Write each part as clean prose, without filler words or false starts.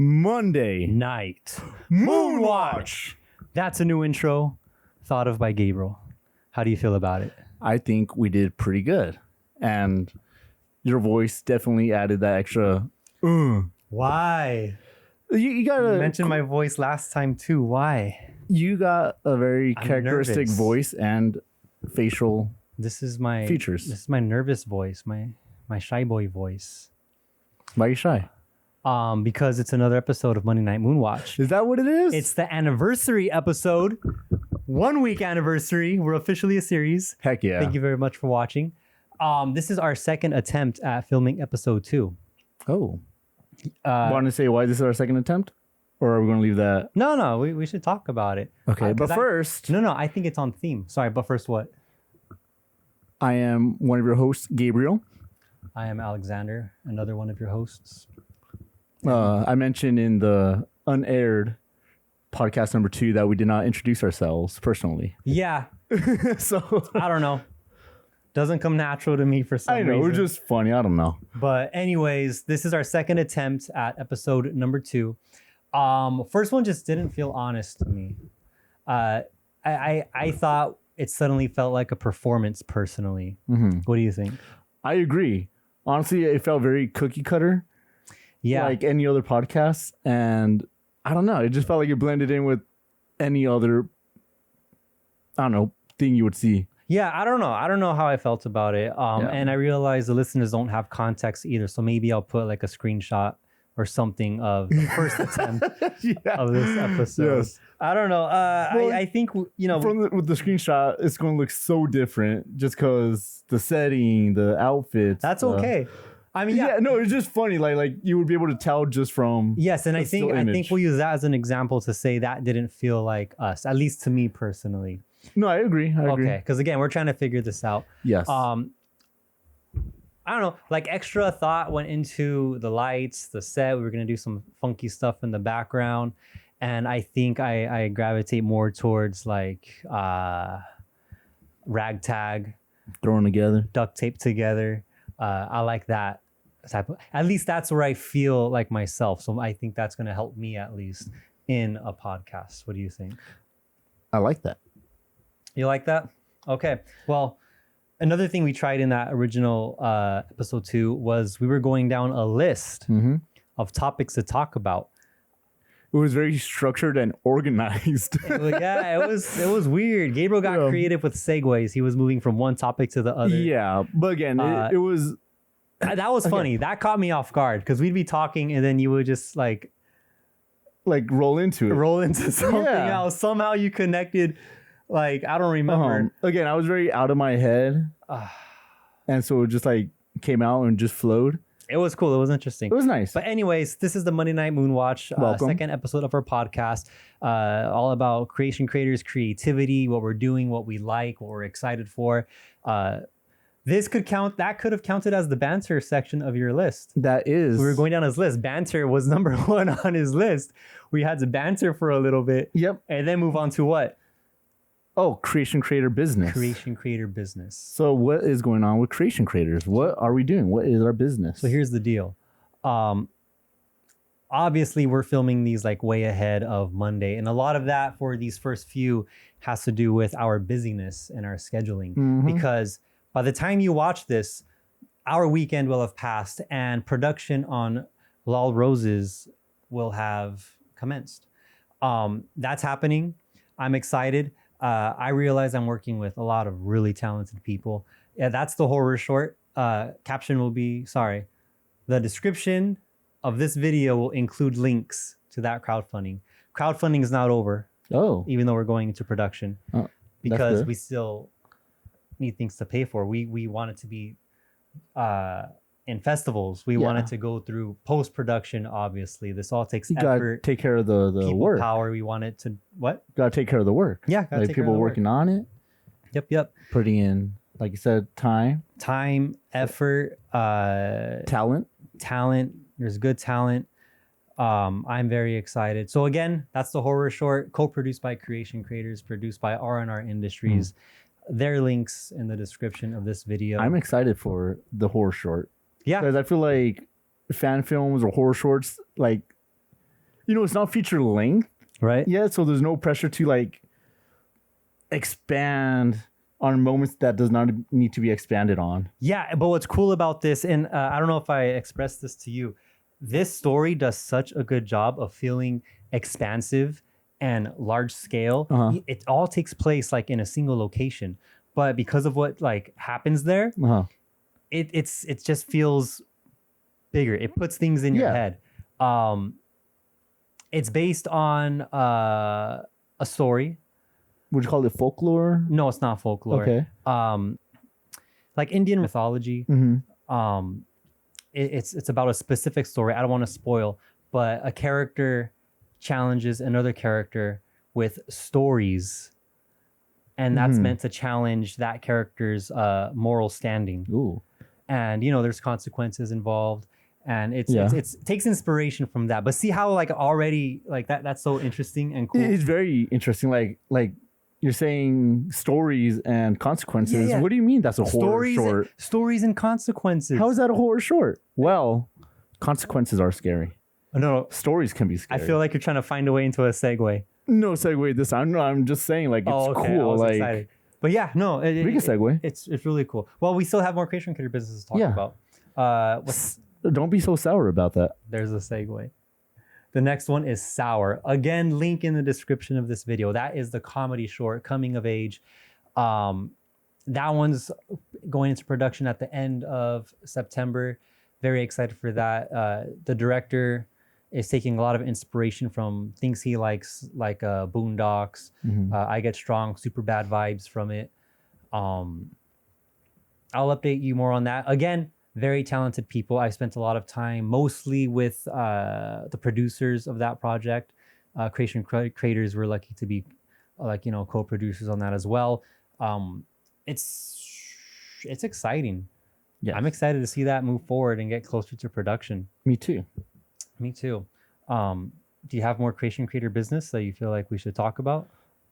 Monday Night Moonwatch. That's a new intro thought of by Gabriel. How do you feel about it? I think we did pretty good, and your voice definitely added that extra. Why? You got You a mentioned my voice last time too. Why? You got a very I'm characteristic nervous. voice and facial. This is my Features. This is my nervous voice, my shy boy voice. Why are you shy? Because it's another episode of Monday Night Moonwatch. Is that what it is? It's the anniversary episode. 1 week anniversary. We're officially a series. Heck yeah. Thank you very much for watching. This is our second attempt at filming episode 2. Oh. Want to say why this is our second attempt? Or are we going to leave that? No, we should talk about it. Okay, but 'cause first, No, I think it's on theme. Sorry, but first what? I am one of your hosts, Gabriel. I am Alexander, another one of your hosts. I mentioned in the unaired podcast number 2 that we did not introduce ourselves personally. Yeah, So I don't know. Doesn't come natural to me for some I know, reason. we're just funny. I don't know. But anyways, this is our second attempt at episode number 2. First one just didn't feel honest to me. I thought it suddenly felt like a performance personally. What do you think? I agree. Honestly, it felt very cookie cutter, Yeah. like any other podcast. And I don't know. It just felt like it blended in with any other, I don't know, thing you would see. Yeah, I don't know. I don't know how I felt about it. And I realize the listeners don't have context either. So maybe I'll put like a screenshot or something of the first attempt of this episode. Yes. I don't know. Well, I think, With the screenshot, it's going to look so different just because the setting, the outfits. that's okay. I mean, Yeah, no, it's just funny. Like you would be able to tell just from. Yes, and the I think still image. we'll use that as an example to say that didn't feel like us, at least to me personally. No, I agree. I agree. Okay, because again, we're trying to figure this out. Yes. I don't know, like extra thought went into the lights, the set. We were gonna do some funky stuff in the background, and I think I gravitate more towards like ragtag, Thrown together. duct tape together. I like that type of, at least that's where I feel like myself. So I think that's gonna help me at least in a podcast. What do you think? I like that. You like that? Okay. Well, another thing we tried in that original episode 2 was we were going down a list of topics to talk about. It was very structured and organized. Yeah, it was weird. Gabriel got creative with segues. He was moving from one topic to the other. Yeah, but again, it was That was funny. That caught me off guard because we'd be talking and then you would just like roll into it. roll into something Yeah. else. Somehow you connected. Like I don't remember. Again, I was very out of my head, and so it just like came out and just flowed. It was cool. It was interesting. It was nice. But anyways, this is the Monday Night Moonwatch, Welcome. second episode of our podcast, all about creators, creativity, what we're doing, what we like, what we're excited for. That could have counted as the banter section of your list. That is. We were going down his list. Banter was number 1 on his list. We had to banter for a little bit. Yep. And then move on to what? Oh, creation creator business. Creator business. So what is going on with creation creators? What are we doing? What is our business? So here's the deal. Obviously, we're filming these like way ahead of Monday. And a lot of that for these first few has to do with our busyness and our scheduling. Because by the time you watch this, our weekend will have passed and production on Lol Roses will have commenced. That's happening. I'm excited. I realize I'm working with a lot of really talented people. Yeah, that's the horror short. Caption will be, the description of this video will include links to that crowdfunding. Crowdfunding is not over, even though we're going into production, because good. we still need things to pay for. We want it to be in festivals. We want it to go through post-production, obviously. This all takes you gotta effort. take care of the people work. power. We want it to, what? Gotta take care of the work. Yeah, gotta like take care of people the work. working on it, Yep. putting in, like you said, time, Effort, talent. There's good talent. I'm very excited. So again, that's the horror short, co-produced by Creation Creators, produced by R&R Industries. Their links in the description of this video. I'm excited for the horror short. Yeah. Because I feel like fan films or horror shorts, like it's not feature length right? yet, so there's no pressure to like expand on moments that does not need to be expanded on. Yeah, but what's cool about this, and I don't know if I expressed this to you, this story does such a good job of feeling expansive and large scale. It all takes place like in a single location, but because of what like happens there, it just feels bigger. It puts things in your head. It's based on a story. Would you call it folklore? No, it's not folklore. Okay. Like Indian mythology. It's about a specific story. I don't want to spoil, but a character challenges another character with stories, and that's meant to challenge that character's moral standing. Ooh. And there's consequences involved, and it takes inspiration from that. But see how like already like that's so interesting and cool. It's very interesting. Like you're saying stories and consequences. What do you mean that's a horror short? Stories and consequences. How is that a horror short? Well, consequences are scary. No, stories can be scary. I feel like you're trying to find a way into a segue. No segue this time. No, I'm just saying like it's cool. I was like excited. But yeah, no, we can segue. It's really cool. Well, we still have more creation creator business to talk about. Don't be so sour about that. There's a segue. The next one is Sour. Again, link in the description of this video. That is the comedy short, coming of age. That one's going into production at the end of September. Very excited for that. The director is taking a lot of inspiration from things he likes, like Boondocks. I Get Strong, super bad vibes from it. I'll update you more on that. Again, very talented people. I spent a lot of time mostly with the producers of that project. Creation creators were lucky to be co-producers on that as well. It's exciting. Yeah, I'm excited to see that move forward and get closer to production. Me too. Me too. Do you have more creation creator business that you feel like we should talk about?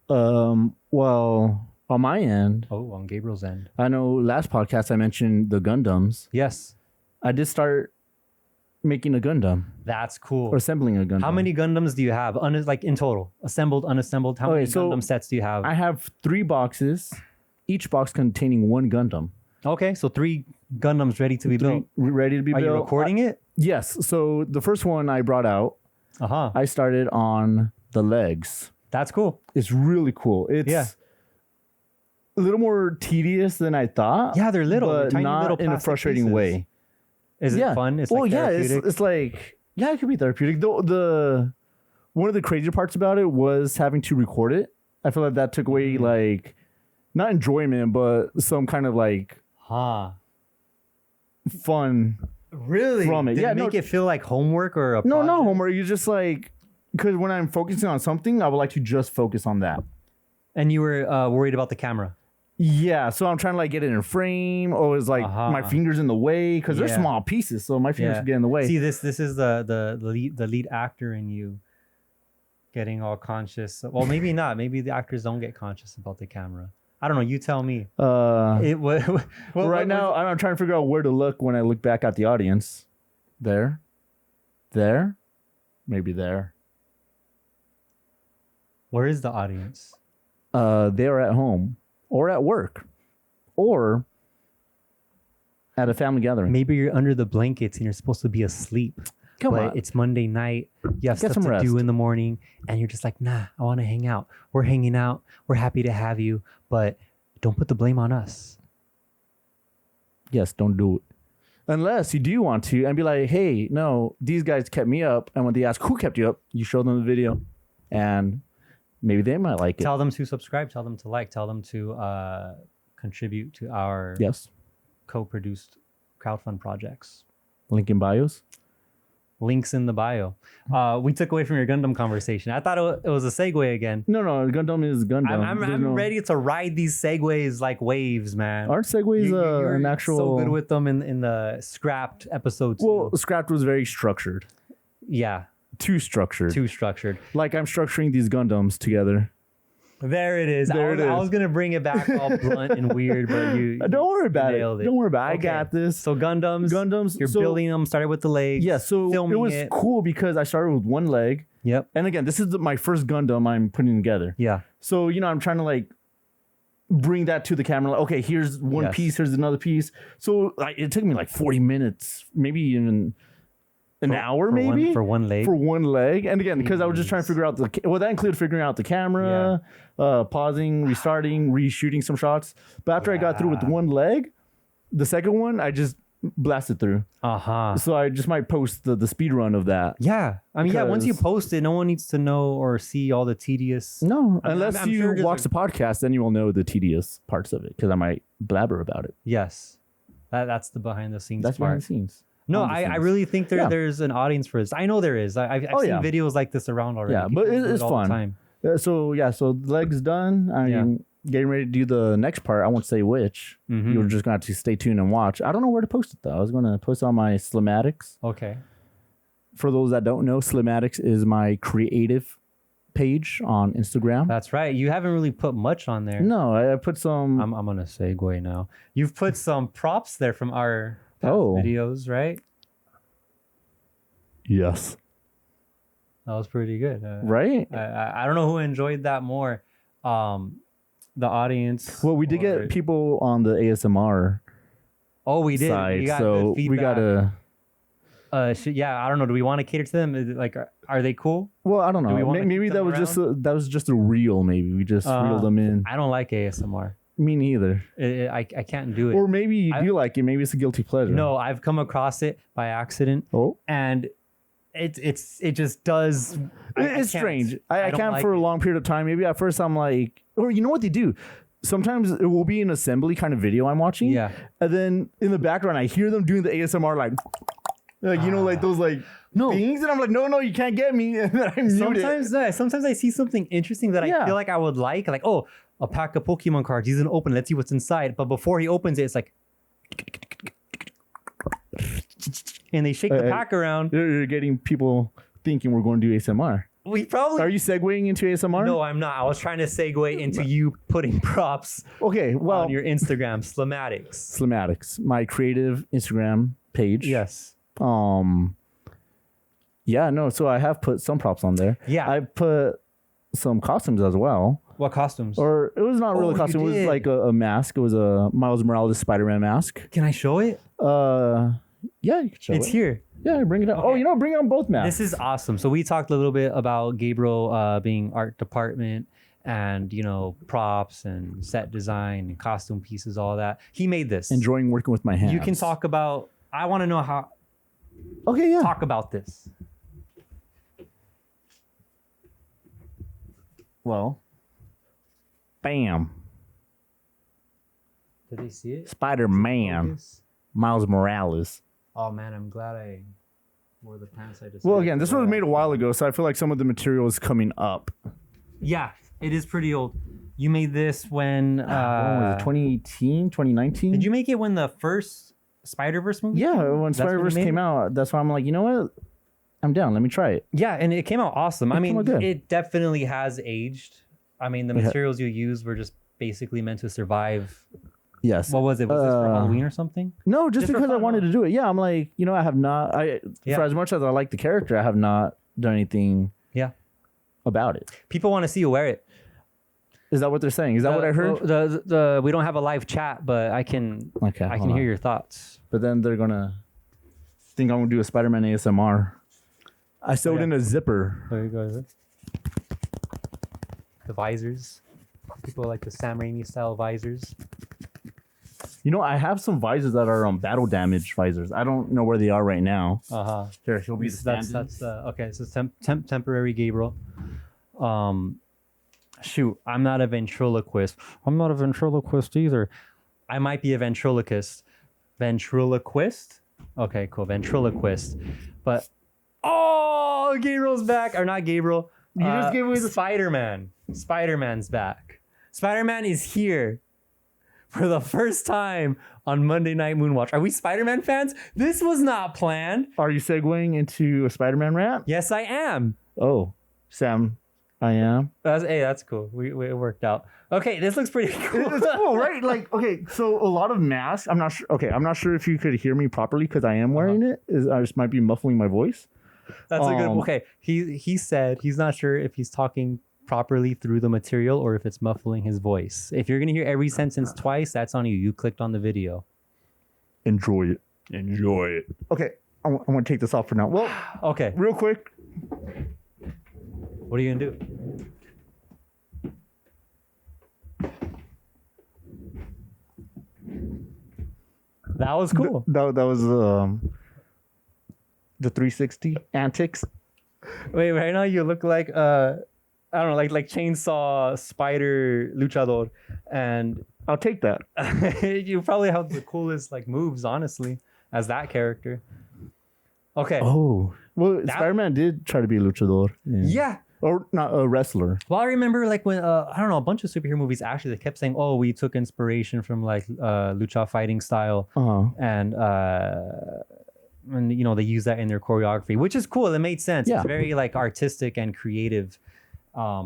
Well, on my end. Oh, on Gabriel's end. I know last podcast I mentioned the Gundams. Yes. I did start making a Gundam. That's cool. Or assembling a Gundam. How many Gundams do you have? Like in total? Assembled, unassembled? How many Gundam sets do you have? I have 3 boxes, each box containing 1 Gundam. Okay, so 3 Gundams ready to be built. Ready to be built. Are you recording it? Yes. So the first one I brought out, I started on the legs. That's cool. It's really cool. It's a little more tedious than I thought. Yeah, they're little. But they're tiny not little in a frustrating pieces. way. Is it fun? It's like therapeutic? It's like, it could be therapeutic. The one of the crazy parts about it was having to record it. I feel like that took away like, not enjoyment, but some kind of like fun. Really? From it. Did it make it feel like homework or a project? No homework. You just like, because when I'm focusing on something, I would like to just focus on that. And you were worried about the camera. Yeah, so I'm trying to like get it in frame, or is like my fingers in the way because they're small pieces, so my fingers get in the way. See, this is the lead actor in you getting all conscious. Well, maybe not. Maybe the actors don't get conscious about the camera. I don't know. You tell me. Right now, I'm trying to figure out where to look when I look back at the audience. There, maybe there. Where is the audience? They're at home. Or at work, or at a family gathering. Maybe you're under the blankets and you're supposed to be asleep. Come on. It's Monday night. You have stuff to do in the morning, and you're just like, nah, I want to hang out. We're hanging out. We're happy to have you, but don't put the blame on us. Yes, don't do it. Unless you do want to and be like, hey, no, these guys kept me up. And when they ask who kept you up, you show them the video, and maybe they might like it. Tell them to subscribe. Tell them to like. Tell them to contribute to our co-produced crowdfund projects. Link in bios. Links in the bio. We took away from your Gundam conversation. I thought it was a segue again. No, Gundam is Gundam. I'm ready to ride these segues like waves, man. Aren't segues an actual... so good with them in the Scrapped episode 2. Well, Scrapped was very structured. Yeah. Too structured. Too structured. Like I'm structuring these Gundams together. There it is. There it I is. was gonna bring it back all blunt and weird, but you Don't worry about it. nailed it. Don't worry about it. Okay. I got this. So Gundams. You're so- building them. Started with the legs. Yeah, so filming it was cool because I started with one leg. Yep. And again, this is my first Gundam I'm putting together. Yeah. So, I'm trying to like bring that to the camera. Like, okay, here's one Yes. piece, here's another piece. So it took me like 40 minutes, maybe even an hour, maybe for one leg. for one leg. And again, because I was just trying to figure out that included figuring out the camera, pausing, restarting, reshooting some shots. But after I got through with one leg, the second one, I just blasted through. So I just might post the speed run of that. Yeah. I mean, once you Because- post it, no one needs to know or see all the tedious. No, I'm unless sure you there's watch the podcast, then you will know the tedious parts of it because I might blabber about it. Yes. That's the behind the scenes That's part. behind the scenes. No, On the I scenes. really think Yeah. there's an audience for this. I know there is. I've Oh, seen yeah. videos like this around already. Yeah, but People do it's it all the fun. time. So the leg's done. I'm getting ready to do the next part. I won't say which. Mhm. You're just gonna have to stay tuned and watch. I don't know where to post it though. I was gonna post it on my Slimatics. Okay. For those that don't know, Slimatics is my creative page on Instagram. That's right. You haven't really put much on there. No, I put some. I'm gonna segue now. You've put some props there from our past videos, right? Yes. That was pretty good. Right. I don't know who enjoyed that more. The audience. Well, we did or- get people on the ASMR Oh, we did. side, We got so good we gotta. yeah, I don't know. Do we want to cater to them? Is it like, are they cool? Well, I don't we know. wanna Maybe keep that them was just a reel. Maybe we just reeled them in. I don't like ASMR. Me neither. I can't do it. Or maybe you do like it. Maybe it's a guilty pleasure. No, I've come across it by accident, Oh, and it just does. it's strange. I don't can't like for a it. long period of time. Maybe at first I'm like, or you know what they do? Sometimes it will be an assembly kind of video I'm watching. Yeah. And then in the background, I hear them doing the ASMR like like those like things, and I'm like, no, you can't get me. And then I mute it. Sometimes I see something interesting that I feel like I would like oh, a pack of Pokemon cards. He's gonna open. Let's see what's inside. But before he opens it, it's like, and they shake the pack around. You're getting people thinking we're going to do ASMR. We probably. Are you segueing into ASMR? No, I'm not. I was trying to segue into you putting props Okay, well, on your Instagram, Slimatics. Slimatics, my creative Instagram page. Yes. Yeah, no, so I have put some props on there. Yeah. I put some costumes as well. What costumes? Or it was not really a you costume, it was did. like a mask. It was a Miles Morales Spider-Man mask. Can I show it? Yeah, you can show It's it. here. Yeah, bring it up. Okay. Oh, bring on both masks. This is awesome. So we talked a little bit about Gabriel being art department and, props and set design and costume pieces, all that. He made this. Enjoying working with my hands. You can talk about, I want to know how, Okay, yeah. talk about this. Well, bam. Did they see it? Spider-Man. Focus? Miles Morales. Oh man, I'm glad I wore the pants I just. Well, again, this was made a while ago, so I feel like some of the material is coming up. Yeah, it is pretty old. You made this when? When was it, 2018, 2019? Did you make it when the first Spider-Verse movie? Yeah, came out? when That's when you Spider-Verse made came it? out. That's why I'm like, you know what? I'm down. Let me try it. Yeah, and it came out awesome. I came mean, out good. it definitely has aged. I mean, the materials you used were just basically meant to survive. Yes. What was it? Was this for Halloween or something? No, just Just for because I fun, wanted huh? to do it. Yeah, I'm like, I have not. For as much as I like the character, I have not done anything. Yeah. About it. People want to see you wear it. Is that what they're saying? Is that what I heard? The we don't have a live chat, but I can Okay, hear your thoughts. But then they're gonna think I'm gonna do a Spider-Man ASMR. I sewed in a zipper. There you go. The visors. People like the Sam Raimi style visors. I have some visors that are battle damage visors. I don't know where they are right now. Here, he'll be the That's okay. So temporary Gabriel. Shoot, I'm not a ventriloquist. I'm not a ventriloquist either. I might be a ventriloquist. Ventriloquist? Okay, cool. Ventriloquist. But Gabriel's back. Or not Gabriel. You just gave away the Spider-Man. Spider-Man's back. Spider-Man is here for the first time on Monday Night Moonwatch. Are we Spider-Man fans? This was not planned. Are you segueing into a Spider-Man rant? Yes, I am. Oh, Sam, I am. That's cool. It worked out. Okay, this looks pretty cool. It's cool, right? Like, okay, so a lot of masks. I'm not sure. Okay, I'm not sure if you could hear me properly because I am wearing it. I just might be muffling my voice. That's a good. Okay, he said he's not sure if he's talking properly through the material or if it's muffling his voice. If you're gonna hear every sentence twice, that's on you. You clicked on the video. Enjoy it. Enjoy it. Okay, I want to take this off for now. Well, okay, real quick. What are you gonna do? That was cool. That was the 360 antics. Wait, right now you look like I don't know, like chainsaw spider luchador, and I'll take that. you probably have the coolest like moves, honestly, as that character. Okay. Oh, well, Spider-Man did try to be a luchador. Yeah. Or not a wrestler. Well, I remember like when I don't know, a bunch of superhero movies actually they kept saying, "Oh, we took inspiration from like lucha fighting style," and you know they use that in their choreography, which is cool. It made sense. Yeah. It's very like artistic and creative. I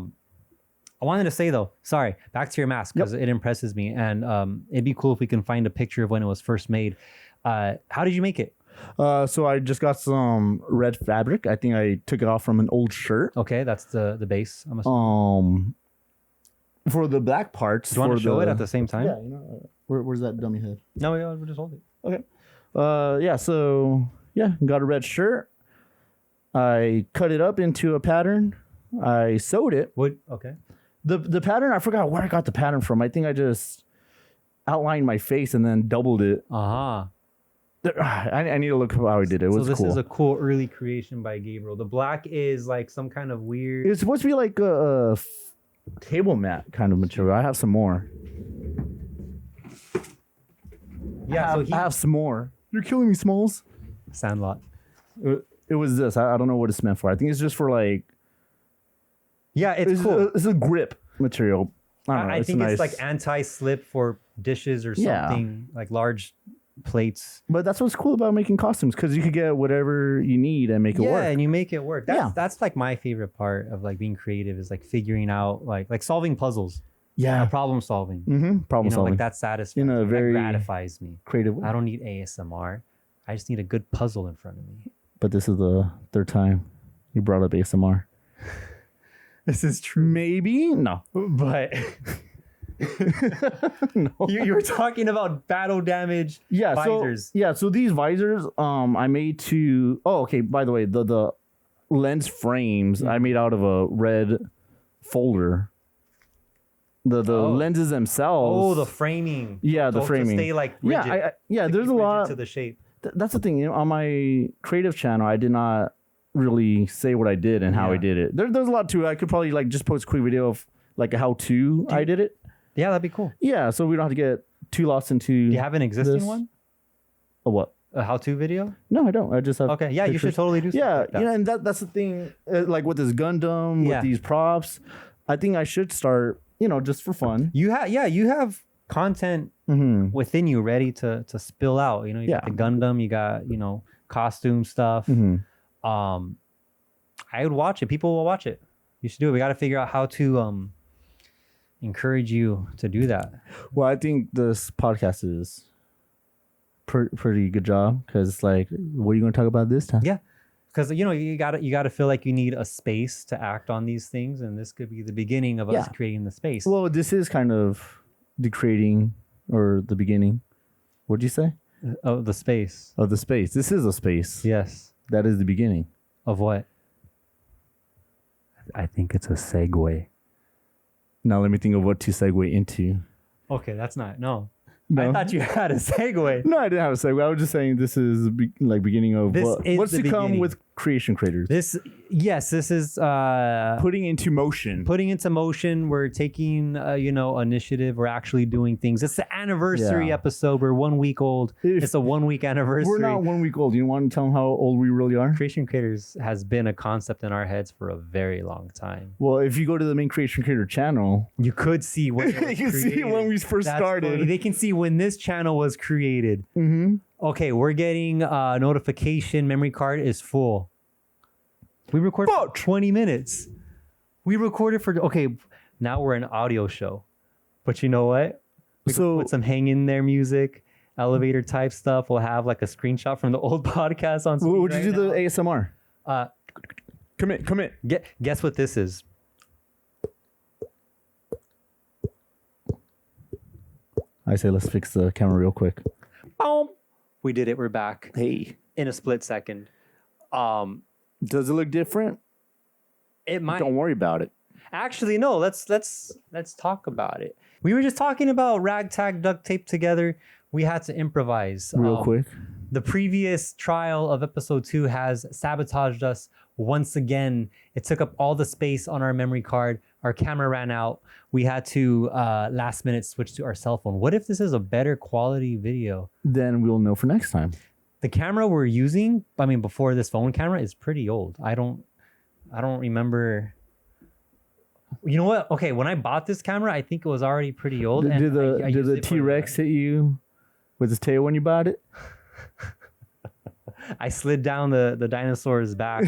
wanted to say though, sorry, back to your mask because it impresses me, and it'd be cool if we can find a picture of when it was first made. How did you make it? So I just got some red fabric. I think I took it off from an old shirt. Okay, that's the base. I'm assuming. For the black parts. Do you want to show it at the same time? Yeah, you know, where's that dummy head? No, we'll just hold it. Okay. Yeah. So yeah, got a red shirt. I cut it up into a pattern. I sewed it. What? Okay. The pattern, I forgot where I got the pattern from. I think I just outlined my face and then doubled it. I need to look how I did it. It was so this cool. is a cool early creation by Gabriel. The black is like some kind of weird. It's supposed to be like a table mat kind of material. I have some more. Yeah, I have some more. You're killing me, Smalls. Sandlot. It was this. I don't know what it's meant for. I think it's just for like. Yeah, it's cool. It's a grip material. I don't know. I think it's like anti-slip for dishes or something, like large plates. But that's what's cool about making costumes because you could get whatever you need and make it work. Yeah, and you make it work. That's like my favorite part of like being creative is like figuring out like solving puzzles. Yeah, problem solving. Problem solving. Like that's satisfying. In a very that gratifies me. Creative way. I don't need ASMR. I just need a good puzzle in front of me. But this is the third time you brought up ASMR. This is true. Maybe no, but no. You were talking about battle damage visors. So these visors, I made to. Oh, okay. By the way, the lens frames I made out of a red folder. The lenses themselves. Oh, the framing. Yeah, the framing. To stay like rigid. There's a lot to the shape. That's the thing. You know, on my creative channel, I did not really say what I did and how I did it. There's a lot to it. I could probably like just post a quick video of like a how-to I did it. Yeah, that'd be cool. Yeah, so we don't have to get too lost into. Do you have an existing one? A what? A how-to video? No, I don't. I just have. Okay, yeah, pictures. you should totally do something like that. You know, and that's the thing. Like with this Gundam, with these props, I think I should start. You know, just for fun. You have content within you ready to spill out. You know, you got the Gundam, you got costume stuff. I would watch it. People will watch it. You should do it. We got to figure out how to encourage you to do that. Well, I think this podcast is pretty good job because it's like, what are you going to talk about this time? Yeah, because you gotta feel like you need a space to act on these things, and this could be the beginning of us creating the space. Well, this is kind of the creating or the beginning. What'd you say? Of the space. Of the space. This is a space. Yes. That is the beginning. Of what? I think it's a segue. Now let me think of what to segue into. Okay, that's not no. I thought you had a segue. No, I didn't have a segue. I was just saying this is beginning of what's to come with creation creators. This is putting into motion. We're taking initiative. We're actually doing things. It's the anniversary episode. We're 1 week old. It's a 1 week anniversary. We're not 1 week old. You want to tell them how old we really are? Creation creators has been a concept in our heads for a very long time. Well, if you go to the main creation creator channel, you could see when you can see when we first started. Funny. They can see when this channel was created. Okay, we're getting a notification. Memory card is full. We recorded for 20 minutes. We recorded for okay. Now we're an audio show, but you know what? We can put some hang in there music, elevator type stuff. We'll have like a screenshot from the old podcast on. Would you do the ASMR? Come in. Guess what this is? I say let's fix the camera real quick. Boom. We did it. We're back. Hey, in a split second. does it look different? It might. Don't worry about it. Actually, no. Let's talk about it. We were just talking about ragtag duct tape together. We had to improvise Real quick. The previous trial of episode 2 has sabotaged us once again. It took up all the space on our memory card. Our camera ran out. We had to last minute switch to our cell phone. What if this is a better quality video? Then we'll know for next time. The camera we're using, I mean, before this phone camera, is pretty old. I don't remember. You know what? Okay, when I bought this camera, I think it was already pretty old. Did the T-Rex hit you with his tail when you bought it? I slid down the dinosaur's back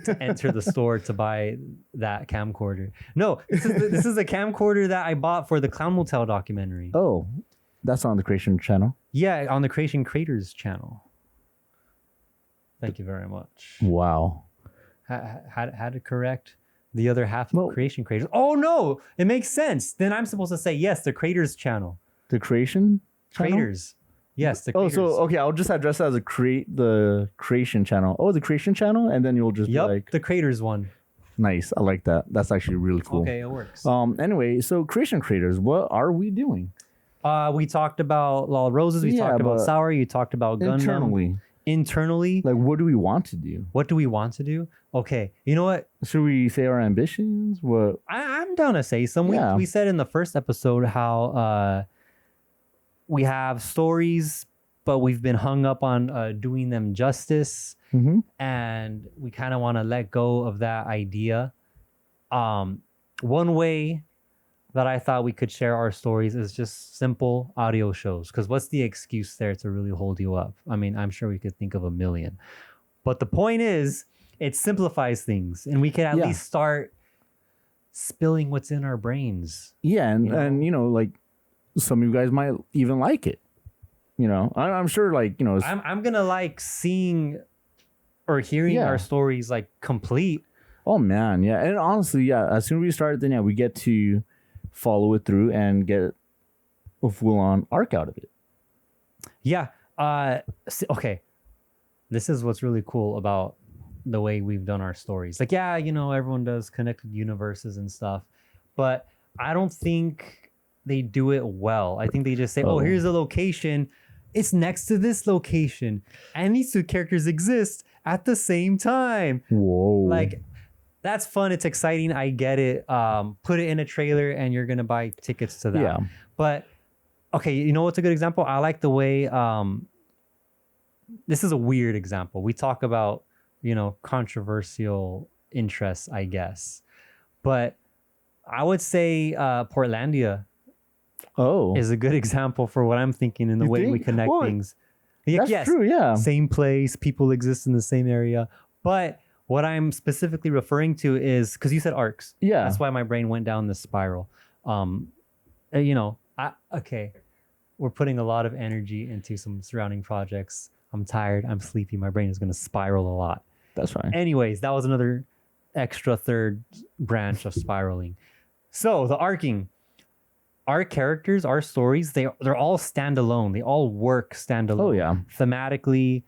to enter the store to buy that camcorder. No, this is a camcorder that I bought for the Clown Motel documentary. Oh, that's on the Creation channel. Yeah, on the Creation Creators channel. Thank you very much. Wow. Had to correct the other half of Creation Creators. Oh no, it makes sense. Then I'm supposed to say yes, the Creators channel. The Creation channel? Creators. Yes, the Creators. Oh, so okay, I'll just address it as the Creation channel. Oh, the Creation channel, and then you'll just be like the Creators one. Nice, I like that. That's actually really cool. Okay, it works. Anyway, so Creation Creators, what are we doing? We talked about Law Roses. We talked about Sour. You talked about Gundam. Internally, like, what do we want to do? What do we want to do? Okay, you know what? Should we say our ambitions? What? I'm down to say some. Yeah. We said in the first episode how we have stories, but we've been hung up on doing them justice, and we kind of want to let go of that idea. One way that I thought we could share our stories is just simple audio shows. Because what's the excuse there to really hold you up? I mean, I'm sure we could think of a million. But the point is, it simplifies things. And we can at least start spilling what's in our brains. Yeah, and you know, like, some of you guys might even like it. You know, I'm sure, like, you know. I'm going to like seeing or hearing our stories, like, complete. Oh, man, yeah. And honestly, as soon as we start, then, we get to follow it through and get a full-on arc out of it. Yeah. Okay. This is what's really cool about the way we've done our stories. Like, you know, everyone does connected universes and stuff, but I don't think they do it well. I think they just say, oh, here's a location. It's next to this location. And these two characters exist at the same time. Whoa. Like, that's fun. It's exciting. I get it. Put it in a trailer and you're going to buy tickets to that. Yeah. But, okay, you know what's a good example? I like the way, this is a weird example. We talk about, you know, controversial interests, I guess. But I would say Portlandia is a good example for what I'm thinking in the way we connect things. That's true, yeah. Same place, people exist in the same area. But what I'm specifically referring to is, because you said arcs. Yeah. That's why my brain went down this spiral. You know, we're putting a lot of energy into some surrounding projects. I'm tired. I'm sleepy. My brain is going to spiral a lot. That's fine. Anyways, that was another extra third branch of spiraling. So the arcing. Our characters, our stories, they're all standalone. They all work standalone. Oh, yeah. Thematically,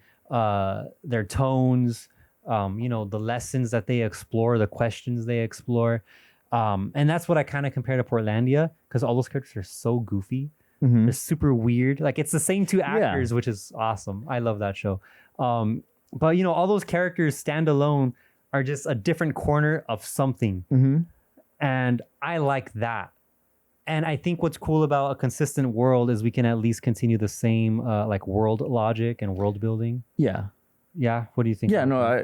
their tones, you know, the lessons that they explore, the questions they explore. And that's what I kind of compare to Portlandia, because all those characters are so goofy. They're super weird. Like, it's the same two actors, which is awesome. I love that show. But, you know, all those characters standalone are just a different corner of something. And I like that. And I think what's cool about a consistent world is we can at least continue the same like world logic and world building. Yeah. Yeah. What do you think? Yeah, no,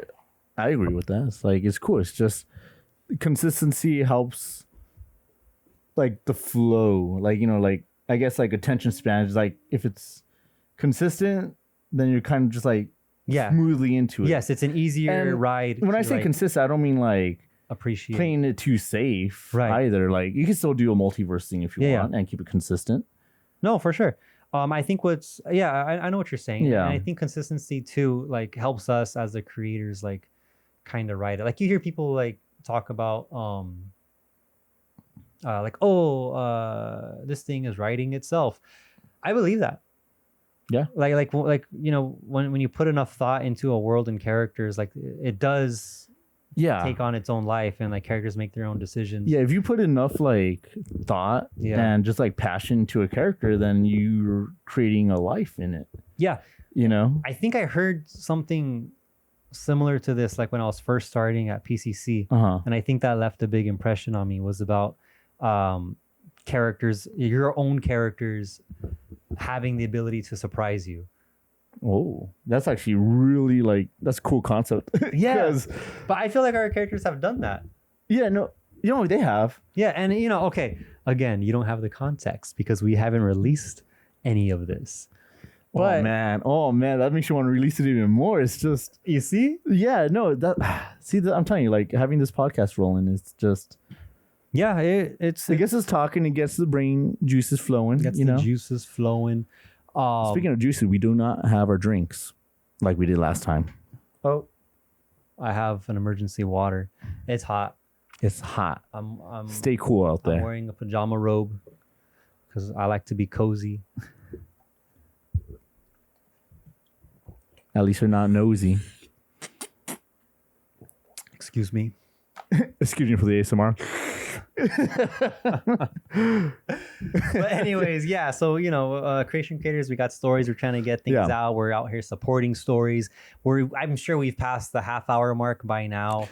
I agree with that. It's like, it's cool. It's just consistency helps, like, the flow. Like, you know, like, I guess, like, attention span is like, if it's consistent, then you're kind of just like smoothly into it. Yes, it's an easier ride. When I say consistent, I don't mean like appreciate playing it too safe Right. either. Like you can still do a multiverse thing if you Yeah, want and keep it consistent. No, for sure. I think I know what you're saying. Yeah. And I think consistency too, like helps us as the creators, like kind of write it. Like you hear people like talk about, this thing is writing itself. I believe that. Yeah. Like when you put enough thought into a world and characters, like it does Yeah. take on its own life, and like characters make their own decisions. Yeah, if you put enough like thought and just like passion to a character, then you're creating a life in it. Yeah. You know? I think I heard something similar to this, like when I was first starting at PCC. Uh-huh. And I think that left a big impression on me, was about characters, your own characters having the ability to surprise you. Oh, that's actually really like, that's a cool concept. Yeah. 'Cause- But I feel like our characters have done that. yeah, no, you know, they have. Yeah. And, okay, again, you don't have the context because we haven't released any of this. But Oh man, that makes you want to release it even more. It's just, you see? yeah, no, I'm telling you, like having this podcast rolling, it's just, Yeah, it gets us talking, it gets the brain juices flowing. gets you the know? juices flowing. Speaking of juices, we do not have our drinks like we did last time. Oh, I have an emergency water. It's hot. It's hot. I'm Stay cool out I'm there. wearing a pajama robe because I like to be cozy. At least you're not nosy. Excuse me. Excuse me for the ASMR. But anyways, yeah. So creation creators, we got stories. We're trying to get things out. We're out here supporting stories. I'm sure we've passed the half-hour mark by now.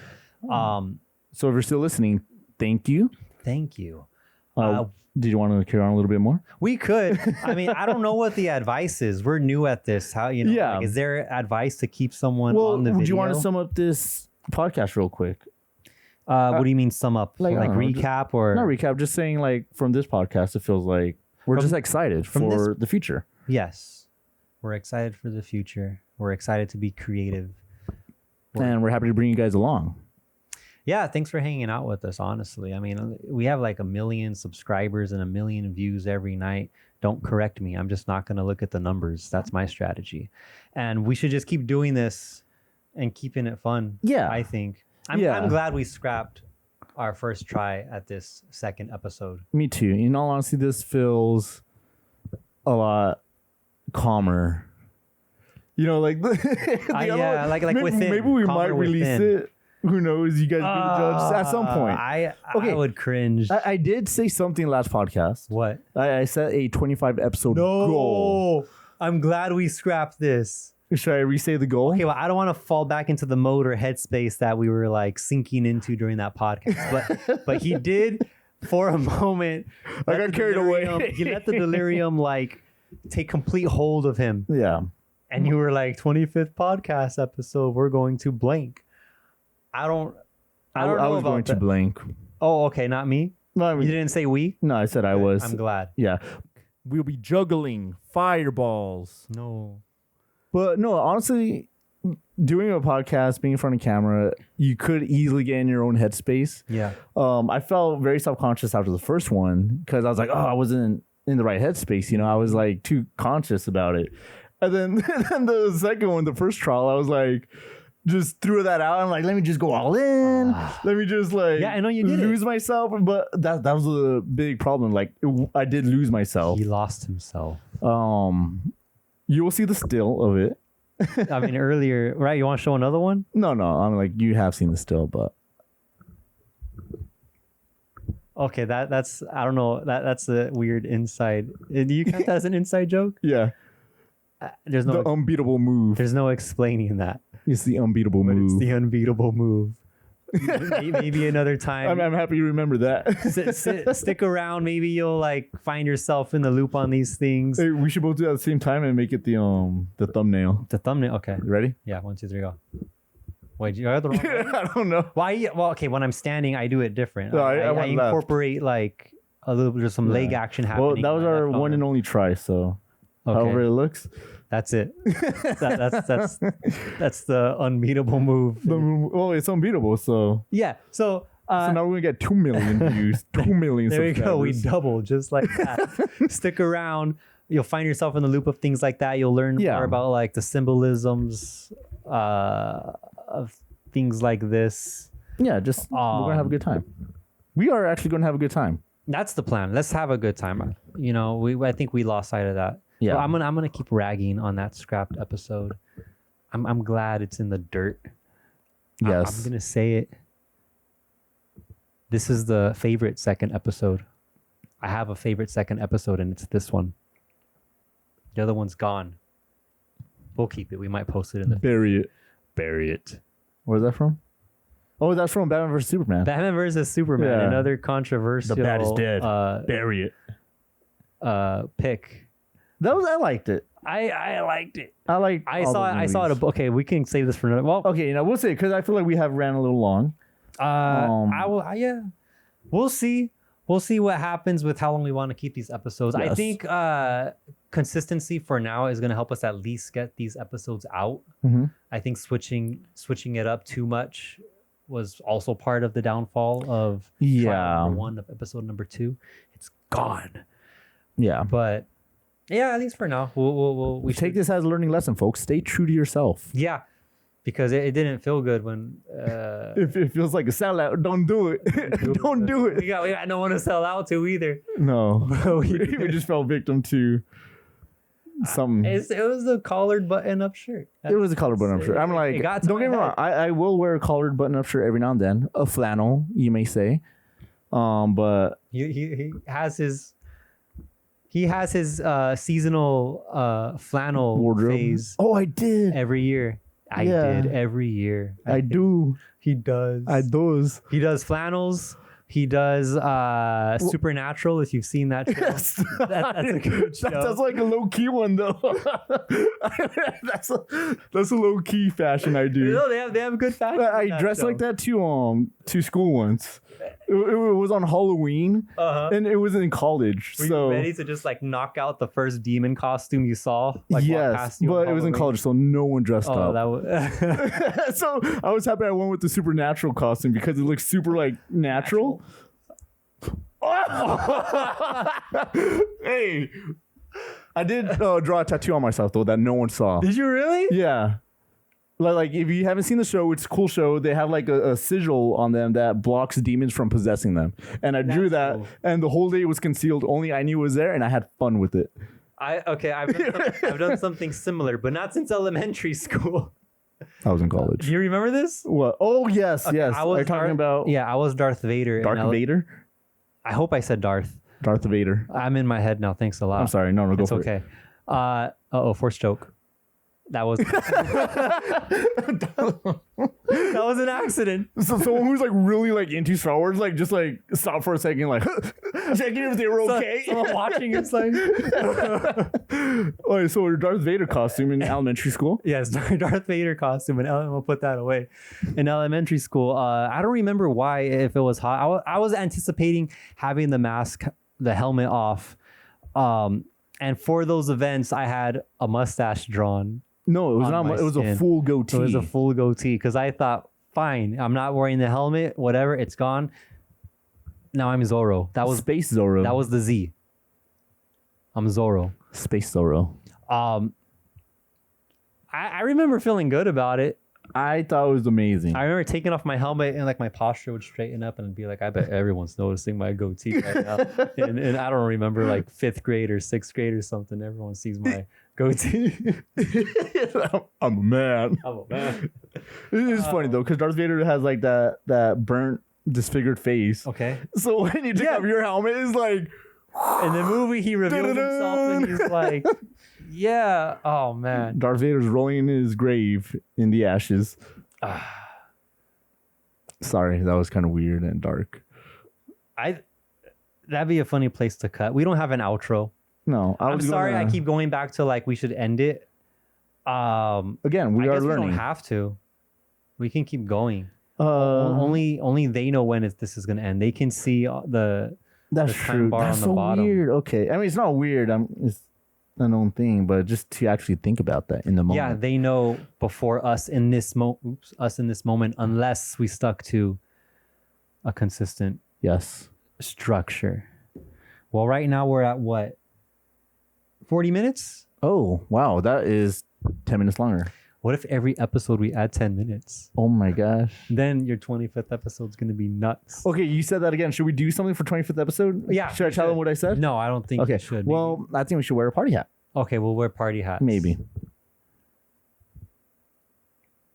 So if you're still listening, thank you. Thank you. Did you want to carry on a little bit more? We could. I mean, I don't know what the advice is. We're new at this. How Yeah. like, is there advice to keep someone on the video? Do you want to sum up this podcast real quick? What do you mean sum up? like, I don't know, recap or Not recap, just saying like from this podcast, it feels like we're just excited for the future. Yes. We're excited for the future. We're excited to be creative. And we're happy to bring you guys along. Yeah, thanks for hanging out with us, honestly. I mean, we have like 1 million subscribers and 1 million views every night. Don't correct me. I'm just not going to look at the numbers. That's my strategy. And we should just keep doing this and keeping it fun. Yeah. I think. I'm glad we scrapped our first try at this second episode. Me too. In all honesty, this feels a lot calmer. You know, like like within. Maybe we calmer might release within. it. Who knows? You guys be the judge at some point. I Okay. would cringe. I did say something last podcast. What? I set a 25 episode goal. I'm glad we scrapped this. Should I re-say the goal? Okay, well, I don't want to fall back into the mode or headspace that we were like sinking into during that podcast. But he did for a moment. I got carried away. He let the delirium like take complete hold of him. Yeah. And you were like, 25th podcast episode, we're going to blank. I don't I know was about going to that. blank. Oh, okay, not me. No, I You mean, didn't say we? no, I said I was. I'm glad. Yeah. We'll be juggling fireballs. No. But no, honestly, doing a podcast, being in front of camera, you could easily get in your own headspace. Yeah. I felt very self-conscious after the first one because I was like, oh, I wasn't in the right headspace. You know, I was like too conscious about it. And then, the second one, the first trial, I was like, just threw that out. I'm like, let me just go all in. Let me just like, Yeah, I know you did lose myself. But that was a big problem. Like, I did lose myself. He lost himself. You will see the still of it. I mean, earlier, right? You want to show another one? No, I'm like, you have seen the still, but Okay, that's I don't know. That's a weird inside. Do you count that as an inside joke? yeah, There's the no unbeatable move. there's no explaining that. It's the unbeatable But move. it's the unbeatable move. Maybe another time. I'm happy you remember that. Stick around. Maybe you'll like find yourself in the loop on these things. Hey, we should both do it at the same time and make it the thumbnail. The thumbnail. Okay. You ready? Yeah. 1, 2, 3, go. Wait, you have the wrong way? I don't know. Why? Well, okay. When I'm standing, I do it different. No, I I went left. incorporate like a little bit of some leg action happening. Well, that was in my our left one arm. and only try, so however it looks. That's it. That's the unbeatable move. It's unbeatable. So Yeah. So now we're gonna get 2 million views. 2 million. there you go. We subscribers. doubled just like that. Stick around. You'll find yourself in the loop of things like that. You'll learn more about like the symbolisms of things like this. Yeah, just we're gonna have a good time. We are actually gonna have a good time. That's the plan. Let's have a good time. You know, I think we lost sight of that. Yeah. But I'm gonna keep ragging on that scrapped episode. I'm glad it's in the dirt. Yes. I'm gonna say it. This is the favorite second episode. I have a favorite second episode, and it's this one. The other one's gone. We'll keep it. We might post it in the Bury it. bury it. Where's that from? Oh, that's from Batman vs Superman. Batman versus Superman. Yeah. Another controversial. The bat is dead. Bury it. Pick. I liked it. I liked it. I saw it. Okay, we can save this for another. Well, Okay, we'll see because I feel like we have ran a little long. yeah. We'll see. We'll see what happens with how long we want to keep these episodes. I Yes. think consistency for now is going to help us at least get these episodes out. Mm-hmm. I think switching it up too much was also part of the downfall of trial number 1 of episode number 2. It's gone. Yeah. But yeah, at least for now, we Take this as a learning lesson, folks. Stay true to yourself. Yeah, because it didn't feel good when If it feels like a sellout, don't do it. Don't do it. we got no one to sell out to either. No. we We just fell victim to some. it was the collared button up shirt. It was a collared button up shirt. I'm like, It got to don't get my me wrong. head. I will wear a collared button up shirt every now and then. A flannel, you may say. But He has his seasonal flannel wardrobe. phase Oh, I did. every year. I Yeah. did every year. I do. He does. I does. He does flannels. He does Supernatural. If you've seen that show. Yes. That's a good show. That's like a low key one though. that's a low key fashion I do. No, they have good fashion. in I that dressed show. like that to school once. It was on Halloween, Uh-huh. and it was in college. Were so you ready to just like knock out the first demon costume you saw? Like, walk yes, past you on but it was in Halloween? college, so no one dressed Oh, up. that was. So I was happy I went with the supernatural costume because it looks super like natural. Hey, I did draw a tattoo on myself though that no one saw. Did you really? Yeah. Like if you haven't seen the show, it's a cool show. They have like a sigil on them that blocks demons from possessing them. And I drew That's that, cool. and the whole day was concealed. Only I knew it was there, and I had fun with it. I've done something similar, but not since elementary school. I was in college. Do you remember this? What? Oh yes, yes. I was Are you talking about Yeah, I was Darth Vader. Darth Vader? I hope I said Darth. Darth Vader. I'm in my head now. Thanks a lot. I'm sorry. No, go It's for okay. Force choke. That was that was an accident. it. So someone who's like really like into Star Wars, like just like stop for a second, like checking if they were okay. Someone watching it's like Oh, so your Darth Vader costume in elementary school? yes, Darth Vader costume, and we'll put that away. In elementary school, I don't remember why if it was hot. I was anticipating having the mask, the helmet off, and for those events, I had a mustache drawn. No, it was On not. my It was a skin. full goatee. So it was a full goatee because I thought, fine, I'm not wearing the helmet, whatever, it's gone. Now I'm Zorro. That was Space Zorro. that was the Z. I'm Zorro. Space Zorro. I remember feeling good about it. I thought it was amazing. I remember taking off my helmet and like my posture would straighten up and be like, I bet everyone's noticing my goatee right now. and I don't remember like 5th grade or 6th grade or something. Everyone sees my goatee. I'm a man. Oh man. It's funny though, because Darth Vader has like that burnt, disfigured face. Okay. So when you take off your helmet, it's like In the movie, he reveals himself and he's like, yeah. Oh man. Darth Vader's rolling in his grave in the ashes. Sorry, that was kind of weird and dark. That'd be a funny place to cut. We don't have an outro. No, I'm sorry. I keep going back to like we should end it. Again, we I are guess learning. we don't have to. We can keep going. Uh, Only they know when this is gonna end. They can see that's the time true. bar That's on the so bottom. weird. Okay, I mean it's not weird. a known thing, but just to actually think about that in the moment. Yeah, they know before us in this moment, unless we stuck to a consistent Yes. structure. Well, right now we're at what? 40 minutes? Oh, wow. That is 10 minutes longer. What if every episode we add 10 minutes? Oh my gosh. Then your 25th episode is going to be nuts. Okay, you said that again. Should we do something for 25th episode? Yeah. Should I tell them what I said? No, I don't think Okay. you should. Well, I think we should wear a party hat. Okay, we'll wear party hats. Maybe.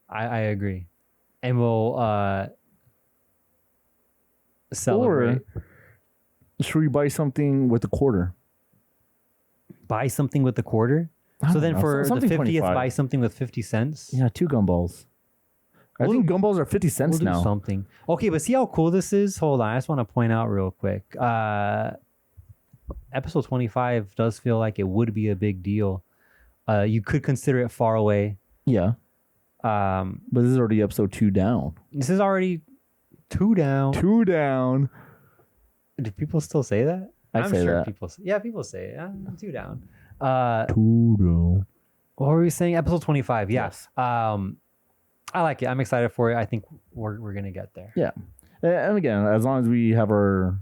I agree. And we'll celebrate. Or should we buy something with a quarter? Buy something with the quarter? I So don't then know, for the something 50th, 25. buy something with 50 cents? Yeah, 2 gumballs. I think gumballs are 50 cents We'll do now. something. Okay, but see how cool this is? Hold on. I just want to point out real quick. Episode 25 does feel like it would be a big deal. You could consider it far away. Yeah, but this is already episode 2 down. This is already 2 down. 2 down. Do people still say that? I say that. People say it. 2 down. 2 down. What were we saying? Episode 25. Yeah. Yes. I like it. I'm excited for it. I think we're gonna get there. Yeah, and again, as long as we have our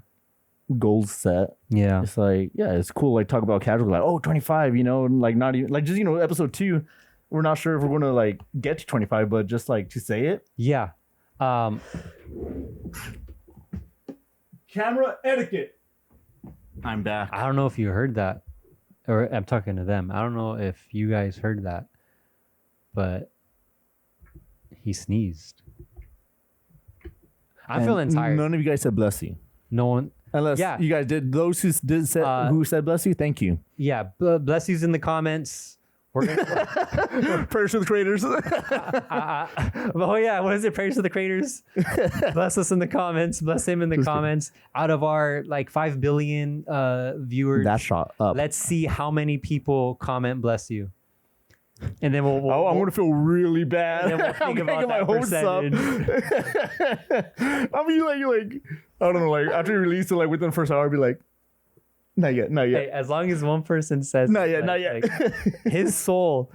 goals set, Yeah. it's like, yeah, it's cool. Like talk about casual, like, oh, 25, like not even like just episode 2. We're not sure if we're gonna like get to 25, but just like to say it. Yeah. Camera etiquette. I'm back. I don't know if you heard that, or I'm talking to them. I don't know if you guys heard that, but he sneezed. I'm feeling tired. None of you guys said bless you. No one. Unless you guys did. Those who who said bless you, thank you. Yeah. Bless yous in the comments. We're gonna, Prayers to the creators. oh yeah, what is it? Prayers to the creators. Bless us in the comments. Bless him in the comments. Out of our like 5 billion viewers, That shot up. let's see how many people comment bless you, and then we'll I'm gonna feel really bad. and then we'll think I'm about gonna that get my hopes up. I'll be like I don't know, like after you release it, like within the first hour, I'll be like, not yet. Hey, as long as one person says Not yet, like- not yet. like, his soul,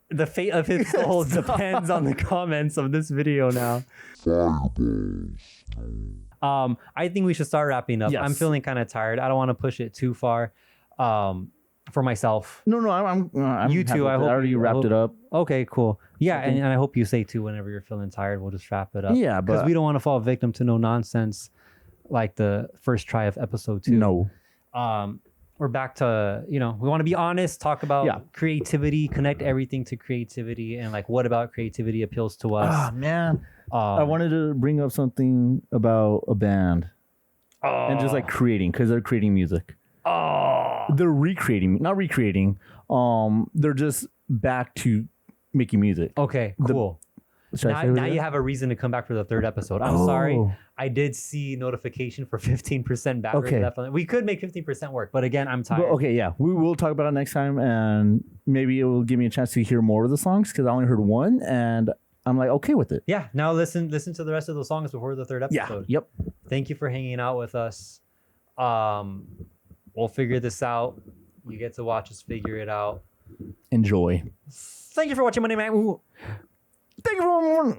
the fate of his soul depends on the comments of this video now. I think we should start wrapping up. Yes. I'm feeling kind of tired. I don't want to push it too far. For myself. No, I'm You happy too, with I it. hope I already you- I wrapped hope- it up. Okay, cool. Yeah, and I hope you say too whenever you're feeling tired. We'll just wrap it up. Yeah, because but we don't want to fall victim to no nonsense like the first try of episode 2. no. We're back to, we want to be honest, talk about creativity, connect everything to creativity, and like what about creativity appeals to us. Ah, man. I wanted to bring up something about a band and just like creating, because they're creating music. They're not recreating. They're just back to making music. Okay, cool. Should I say Now what it you is? have a reason to come back for the 3rd episode. I'm sorry. I did see notification for 15% battery Okay. left on it. We could make 15% work, but again, I'm tired. But okay, yeah, we will talk about it next time, and maybe it will give me a chance to hear more of the songs because I only heard one, and I'm like okay with it. Yeah, now listen to the rest of the songs before the 3rd episode. Yep. Thank you for hanging out with us. We'll figure this out. You get to watch us figure it out. Enjoy. Thank you for watching Mnmw. Thank you for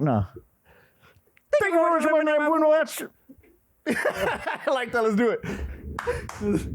Thank you for watching. I like that. Let's do it.